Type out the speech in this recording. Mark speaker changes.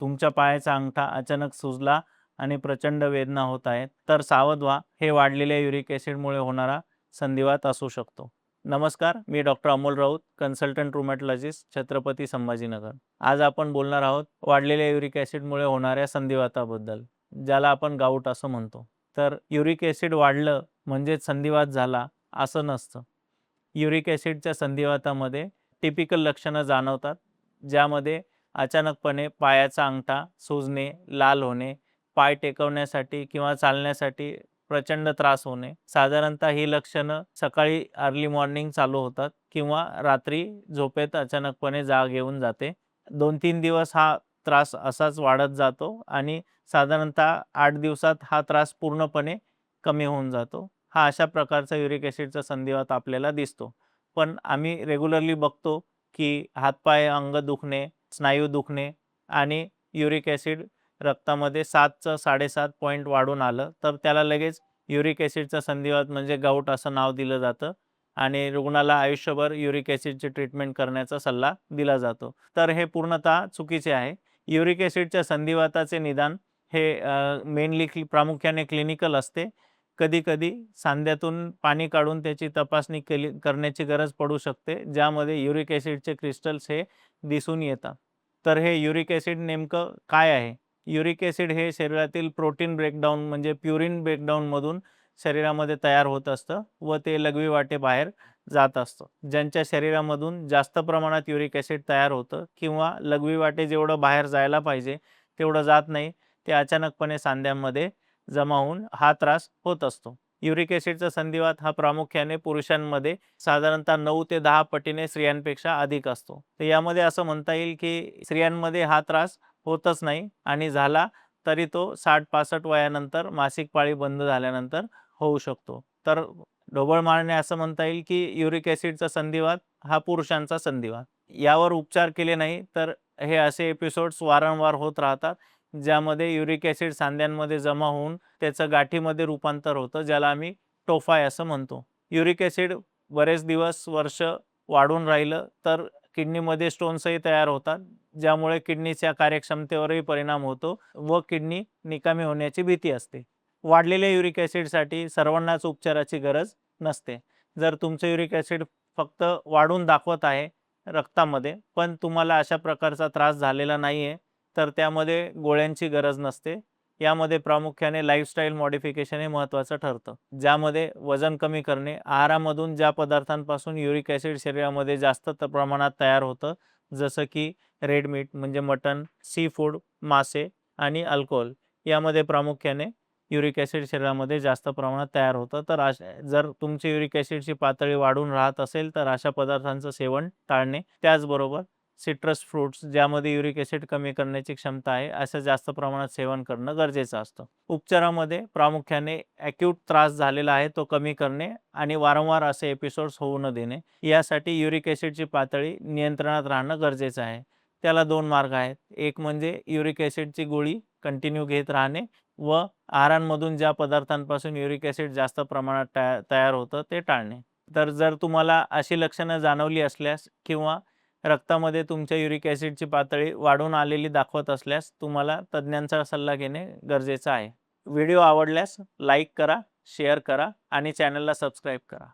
Speaker 1: तुमच्या पायाचा अंगठा अचानक सुजला आणि प्रचंड वेदना होत आहेत, तर सावध व्हा. हे वाढलेल्या युरिक ॲसिडमुळे होणारा संधिवात असू शकतो. नमस्कार, मी डॉक्टर अमोल राऊत, कन्सल्टंट रुमॅटॉलॉजिस्ट, छत्रपती संभाजीनगर. आज आपण बोलणार आहोत वाढलेल्या युरिक ॲसिडमुळे होणाऱ्या संधिवाताबद्दल, ज्याला आपण गाऊट असं म्हणतो. तर युरिक ॲसिड वाढलं म्हणजेच संधिवात झाला असं नसतं. युरिक ॲसिडच्या संधिवातामध्ये टिपिकल लक्षणं जाणवतात, ज्यामध्ये अचानकपणे पायाचा अंगठा सुजणे, लाल होणे, पाय टेकवण्यासाठी किंवा चालण्यासाठी प्रचंड त्रास होणे. साधारणतः ही लक्षणं सकाळी अर्ली मॉर्निंग चालू होतात किंवा रात्री झोपेत अचानकपणे जाग येऊन जाते. 2-3 दिवस हा त्रास असाच वाढत जातो आणि साधारणतः 8 दिवसात हा त्रास पूर्णपणे कमी होऊन जातो. हा अशा प्रकारचा युरिक ॲसिडचा संधिवात आपल्याला दिसतो. पण आम्ही रेग्युलरली बघतो की हातपाय, अंग दुखणे, स्नायू दुखणे आणि युरिक ॲसिड रक्तामध्ये 7चं 7.5 पॉइंट वाढून आलं, तर त्याला लगेच युरिक ॲसिडचा संधिवात म्हणजे गाऊट असं नाव दिलं जातं आणि रुग्णाला आयुष्यभर युरिक ॲसिडची ट्रीटमेंट करण्याचा सल्ला दिला जातो. तर हे पूर्णतः चुकीचे आहे. युरिक ॲसिडच्या संधिवाताचे निदान हे मेनली प्रामुख्याने क्लिनिकल असते. कधी-कधी सांध्यातून पाणी काढून त्याची तपासणी करण्याची गरज पडू शकते, ज्यामध्ये युरिक ॲसिडचे क्रिस्टल्स हे दिसून येतात. तर हे युरिक ॲसिड नेमकं काय आहे? युरिक ॲसिड हे शरीरातील प्रोटीन ब्रेकडाऊन म्हणजे प्युरिन ब्रेकडाऊनमधून शरीरामध्ये तयार होत असतं व ते लघवी वाटेबाहेर जात असतं. ज्यांच्या शरीरामधून जास्त प्रमाणात युरिक ॲसिड तयार होतं किंवा लघवी वाटे जेवढं बाहेर जायला पाहिजे तेवढं जात नाही, ते अचानकपणे सांध्यामध्ये जमा होऊन हा त्रास होत असतो. युरिक ॲसिडचा संधिवात हा प्रामुख्याने पुरुषांमध्ये साधारणतः 9 ते 10 पटीने स्त्रियांपेक्षा अधिक असतो. तर यामध्ये असं म्हणता येईल की स्त्रियांमध्ये हा त्रास होतच नाही आणि झाला तरी तो 60-65 वयानंतर मासिक पाळी बंद झाल्यानंतर होऊ शकतो. तर ढोबळ मारणे असं म्हणता येईल की युरिक ॲसिडचा संधिवात हा पुरुषांचा संधिवात. यावर उपचार केले नाही तर हे असे एपिसोड्स वारंवार होत राहतात, ज्यामध्ये युरिक ॲसिड सांध्यांमध्ये जमा होऊन त्याचं गाठीमध्ये रूपांतर होतं, ज्याला आम्ही टोफाय असं म्हणतो. युरिक ॲसिड बरेच दिवस, वर्ष वाढून राहिलं तर किडनीमध्ये स्टोन्सही तयार होतात, ज्यामुळे किडनीच्या कार्यक्षमतेवरही परिणाम होतो व किडनी निकामी होण्याची भीती असते. वाढलेल्या युरिक ॲसिडसाठी सर्वांनाच उपचाराची गरज नसते. जर तुमचं युरिक ॲसिड फक्त वाढून दाखवत आहे रक्तामध्ये, पण तुम्हाला अशा प्रकारचा त्रास झालेला नाही आहे, तर त्यामध्ये गोळ्यांची गरज नसते. यामध्ये प्रामुख्याने लाईफस्टाईल मॉडिफिकेशन हे महत्त्वाचं ठरतं. ज्यामध्ये वजन कमी करणे, आहारामधून ज्या पदार्थांपासून युरिक ॲसिड शरीरामध्ये जास्त प्रमाणात तयार होतं, जसं की रेड मीट म्हणजे मटण, सी फूड, मासे आणि अल्कोहोल यामध्ये प्रामुख्याने युरिक ॲसिड शरीरामध्ये जास्त प्रमाणात तयार होतं. तर जर तुमची युरिक ॲसिडची पातळी वाढून राहत असेल, तर अशा पदार्थांचं सेवन टाळणे. त्याचबरोबर सिट्रस फ्रुट्स ज्यामध्ये युरिक ॲसिड कमी करण्याची क्षमता आहे, असं जास्त प्रमाणात सेवन करणं गरजेचं असतं. उपचारामध्ये प्रामुख्याने ॲक्यूट त्रास झालेला आहे तो कमी करणे आणि वारंवार असे एपिसोड्स होऊ न देणे. यासाठी युरिक ॲसिडची पातळी नियंत्रणात राहणं गरजेचं आहे. त्याला 2 मार्ग आहेत. एक म्हणजे युरिक ॲसिडची गोळी कंटिन्यू घेत राहणे व आहारांमधून ज्या पदार्थांपासून युरिक ॲसिड जास्त प्रमाणात तयार होतं ते टाळणे. तर जर तुम्हाला अशी लक्षणं जाणवली असल्यास किंवा रक्तामध्ये तुमच्या युरिक ॲसिडची पातळी वाढून आलेली दाखवत असल्यास तुम्हाला तज्ज्ञांचा सल्ला घेणे गरजेचं आहे. व्हिडिओ आवडल्यास लाईक करा, शेअर करा आणि चॅनलला सबस्क्राईब करा.